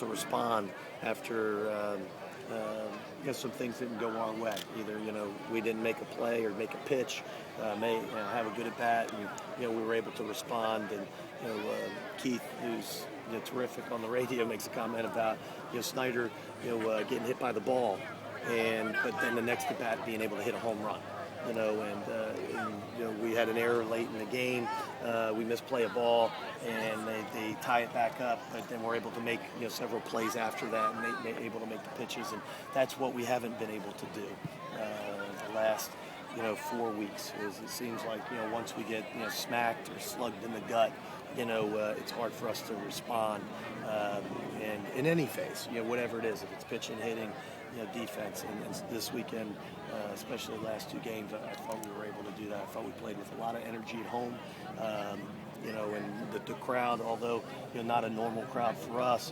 to respond after some things didn't go our way. Either we didn't make a play or make a pitch, have a good at bat, and we were able to respond. And Keith, who's terrific on the radio, makes a comment about Snyder getting hit by the ball, but then the next at bat being able to hit a home run. We had an error late in the game. We misplay a ball, and they tie it back up. But then we're able to make several plays after that, and able to make the pitches. And that's what we haven't been able to do the last 4 weeks. It seems like once we get smacked or slugged in the gut, it's hard for us to respond. And in any phase, whatever it is, if it's pitching, hitting, defense, and this weekend, especially the last two games, I thought we were able to do that. I thought we played with a lot of energy at home, and the crowd, although not a normal crowd for us,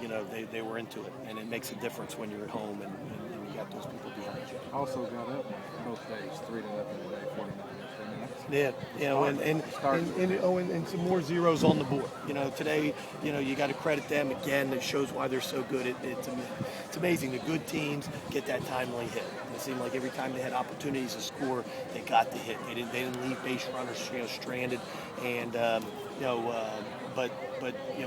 they were into it, and it makes a difference when you're at home and you got those people behind you. Also got up both days, 3-0 today, 49. Yeah, and some more zeros on the board. Today, you got to credit them again. It shows why they're so good. It's amazing. The good teams get that timely hit. It seemed like every time they had opportunities to score, they got the hit. They didn't leave base runners stranded, and but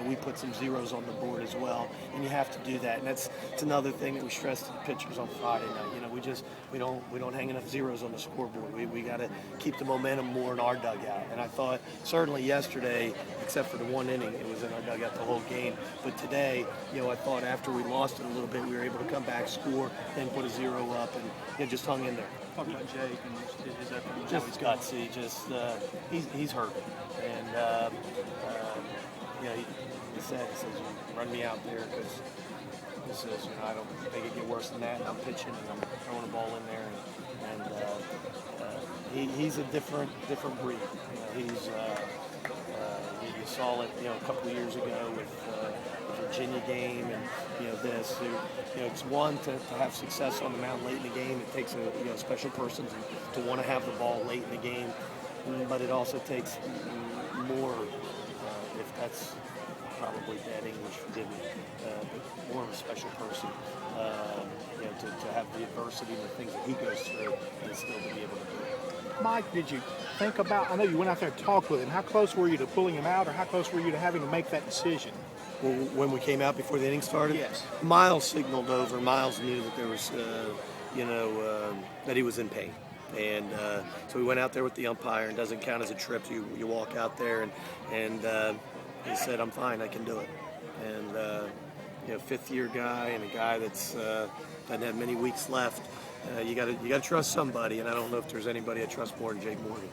we put some zeros on the board as well, and you have to do that. And it's another thing that we stressed to the pitchers on Friday night. We don't hang enough zeros on the scoreboard. We got to keep the momentum more in our dugout. And I thought certainly yesterday, except for the one inning, it was in our dugout the whole game. But today, I thought after we lost it a little bit, we were able to come back, score, then put a zero up, and just hung in there. Talk about Jake and his effort. Just gutsy. He's hurt, and he says, run me out there because he says, I don't think it get worse than that. And I'm pitching and I'm throwing a ball in there, and he's a different breed. You saw it, a couple of years ago with the Virginia game, and this. It's one to have success on the mound late in the game. It takes a special person to want to have the ball late in the game, but it also takes more. If that's probably bad English, forgive me, but more of a special person, to have the adversity and the things that he goes through and still to be able to do it. Mike, did you think about, I know you went out there and talked with him, how close were you to pulling him out, or how close were you to having to make that decision? Well, when we came out before the inning started? Yes. Miles signaled over. Miles knew that there was, that he was in pain. And so we went out there with the umpire, and it doesn't count as a trip. You walk out there, and he said, I'm fine, I can do it. And, fifth-year guy and a guy that's doesn't have many weeks left, you got to trust somebody, and I don't know if there's anybody I trust more than Jake Morgan.